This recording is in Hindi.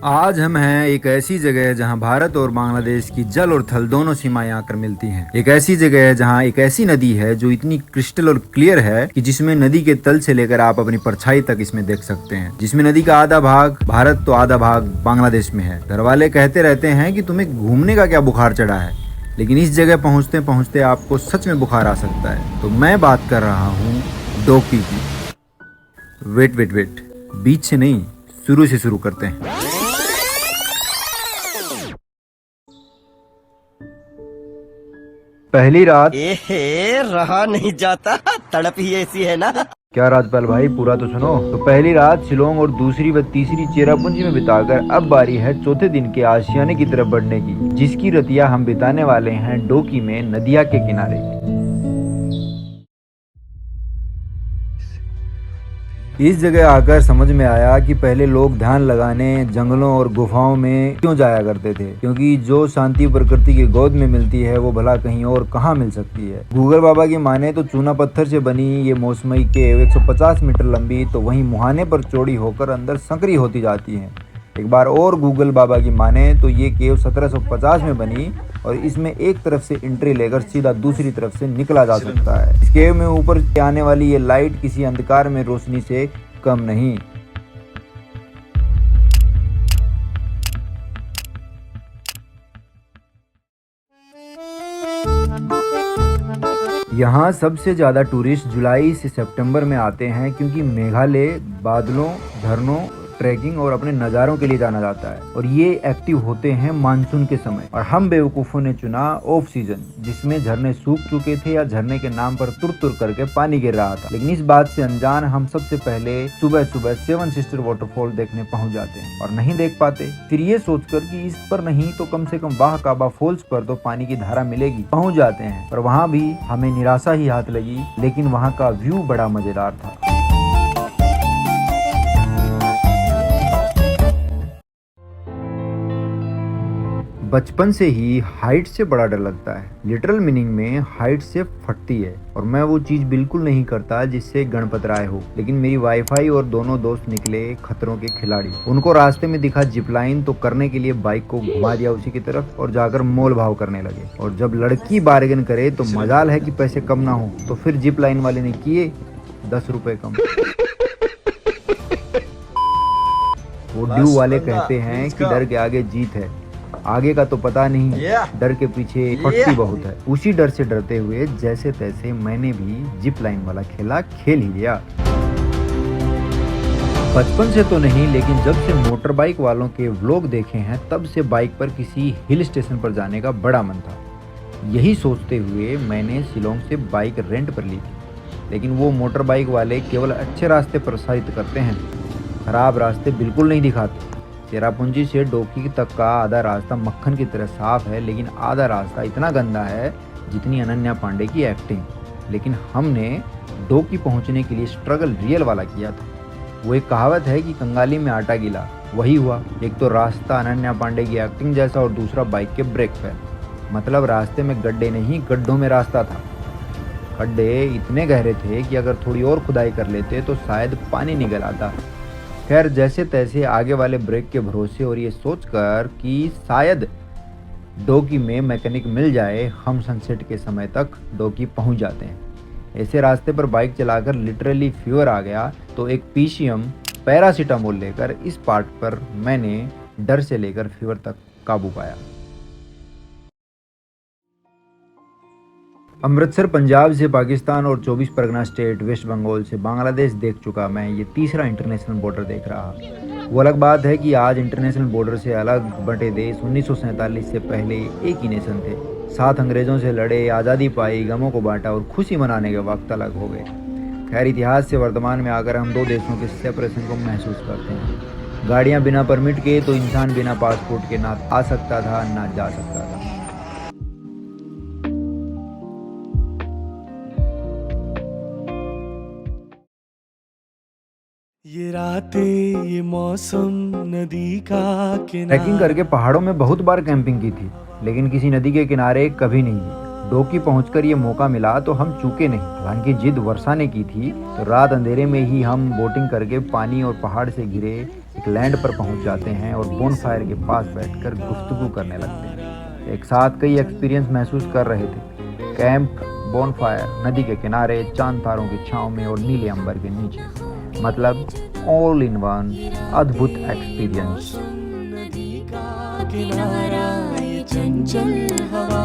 आज हम हैं एक ऐसी जगह जहां भारत और बांग्लादेश की जल और थल दोनों सीमाएं आकर मिलती हैं। एक ऐसी जगह है जहां एक ऐसी नदी है जो इतनी क्रिस्टल और क्लियर है कि जिसमें नदी के तल से लेकर आप अपनी परछाई तक इसमें देख सकते हैं। जिसमें नदी का आधा भाग भारत तो आधा भाग बांग्लादेश में है। घर वाले कहते रहते हैं कि तुम्हें घूमने का क्या बुखार चढ़ा है, लेकिन इस जगह पहुंचते पहुंचते आपको सच में बुखार आ सकता है। तो मैं बात कर रहा हूँ डोकी की। वेट वेट वेट, बीच से नहीं, शुरू से शुरू करते हैं। पहली रात। रहा नहीं जाता, तड़प ही ऐसी है ना। क्या राजपाल भाई, पूरा तो सुनो। तो पहली रात शिलोंग और दूसरी व तीसरी चेरापूंजी में बिताकर अब बारी है चौथे दिन के आशियाने की तरफ बढ़ने की, जिसकी रतिया हम बिताने वाले हैं डोकी में, नदिया के किनारे। इस जगह आकर समझ में आया कि पहले लोग ध्यान लगाने जंगलों और गुफाओं में क्यों जाया करते थे, क्योंकि जो शांति प्रकृति की गोद में मिलती है वो भला कहीं और कहाँ मिल सकती है। गूगल बाबा की माने तो चूना पत्थर से बनी ये मौसमई केव 150 मीटर लंबी तो वहीं मुहाने पर चौड़ी होकर अंदर संकरी होती जाती है। एक बार और गूगल बाबा की माने तो ये केव 1750 में बनी और इसमें एक तरफ से एंट्री लेकर सीधा दूसरी तरफ से निकला जा सकता है। इस केव में ऊपर से आने वाली ये लाइट किसी अंधकार में रोशनी से कम नहीं। यहाँ सबसे ज्यादा टूरिस्ट जुलाई से सितंबर में आते हैं, क्योंकि मेघालय बादलों, झरनों, ट्रैकिंग और अपने नज़ारों के लिए जाना जाता है और ये एक्टिव होते हैं मानसून के समय। और हम बेवकूफ़ों ने चुना ऑफ सीजन, जिसमें झरने सूख चुके थे या झरने के नाम पर तुर तुर करके पानी गिर रहा था। लेकिन इस बात से अनजान हम सबसे पहले सुबह सुबह सेवन सिस्टर वाटरफॉल देखने पहुंच जाते हैं और नहीं देख पाते। फिर ये सोचकर कि इस पर नहीं तो कम से कम वाह काबा फॉल्स पर तो पानी की धारा मिलेगी, पहुंच जाते हैं। पर वहाँ भी हमें निराशा ही हाथ लगी, लेकिन वहाँ का व्यू बड़ा मजेदार था। बचपन से ही हाइट से बड़ा डर लगता है। लिटरल मीनिंग में हाइट से फटती है और मैं वो चीज बिल्कुल नहीं करता जिससे गणपत राय हो। लेकिन मेरी वाईफाई और दोनों दोस्त निकले खतरों के खिलाड़ी। उनको रास्ते में दिखा जिप लाइन तो करने के लिए बाइक को घुमा दिया उसी की तरफ और जाकर मोल भाव करने लगे। और जब लड़की बार्गेन करे तो मजाल है कि पैसे कम ना हो, तो फिर जिप लाइन वाले ने किए 10 रुपए कम। वो ड्यू वाले कहते हैं कि डर के आगे जीत है, आगे का तो पता नहीं, डर के पीछे फटती बहुत है। उसी डर से डरते हुए जैसे तैसे मैंने भी जिप लाइन वाला खेला खेल ही लिया। बचपन से तो नहीं, लेकिन जब से मोटर बाइक वालों के व्लॉग देखे हैं तब से बाइक पर किसी हिल स्टेशन पर जाने का बड़ा मन था। यही सोचते हुए मैंने शिलोंग से बाइक रेंट पर ली थी। लेकिन वो मोटर बाइक वाले केवल अच्छे रास्ते प्रसारित करते हैं, खराब रास्ते बिल्कुल नहीं दिखाते। चेरापूंजी से डोकी तक का आधा रास्ता मक्खन की तरह साफ है, लेकिन आधा रास्ता इतना गंदा है जितनी अनन्या पांडे की एक्टिंग। लेकिन हमने डोकी पहुंचने के लिए स्ट्रगल रियल वाला किया था। वो एक कहावत है कि कंगाली में आटा गीला, वही हुआ। एक तो रास्ता अनन्या पांडे की एक्टिंग जैसा और दूसरा बाइक के ब्रेक फेल। मतलब रास्ते में गड्ढे नहीं, गड्ढों में रास्ता था। गड्ढे इतने गहरे थे कि अगर थोड़ी और खुदाई कर लेते तो शायद पानी निकल आता। खैर, जैसे तैसे आगे वाले ब्रेक के भरोसे और ये सोचकर कि शायद डोकी में मैकेनिक मिल जाए, हम सनसेट के समय तक डोकी पहुंच जाते हैं। ऐसे रास्ते पर बाइक चलाकर लिटरली फीवर आ गया, तो एक पीसीएम पैरासीटामोल लेकर इस पार्ट पर मैंने डर से लेकर फीवर तक काबू पाया। अमृतसर पंजाब से पाकिस्तान और 24 परगना स्टेट वेस्ट बंगाल से बांग्लादेश देख चुका मैं। ये तीसरा इंटरनेशनल बॉर्डर देख रहा। वो अलग बात है कि आज इंटरनेशनल बॉर्डर से अलग बटे देश 1947 से पहले एक ही नेशन थे। साथ अंग्रेजों से लड़े, आज़ादी पाई, गमों को बांटा और खुशी मनाने के वक्त अलग हो गए। खैर, इतिहास से वर्तमान में आकर हम दो देशों के सेपरेशन को महसूस करते हैं। गाड़ियाँ बिना परमिट के तो इंसान बिना पासपोर्ट के ना आ सकता था ना जा सकता था। ये रातें, ये मौसम, नदी का ट्रैकिंग किनारा। करके पहाड़ों में बहुत बार कैंपिंग की थी, लेकिन किसी नदी के किनारे कभी नहीं की। डोकी पहुंचकर ये मौका मिला तो हम चूके नहीं। हालांकि जिद वर्षा ने की थी तो रात अंधेरे में ही हम बोटिंग करके पानी और पहाड़ से घिरे एक लैंड पर पहुंच जाते हैं और बोनफायर के पास बैठकर गुफ्तगू करने लगते हैं। एक साथ कई एक्सपीरियंस महसूस कर रहे थे। कैंप, बोनफायर, नदी के किनारे, चांद तारों की छांव में और नीले अंबर के नीचे, मतलब ऑल इन वन अद्भुत एक्सपीरियंस। नदी का किनारा ये चंचल हवा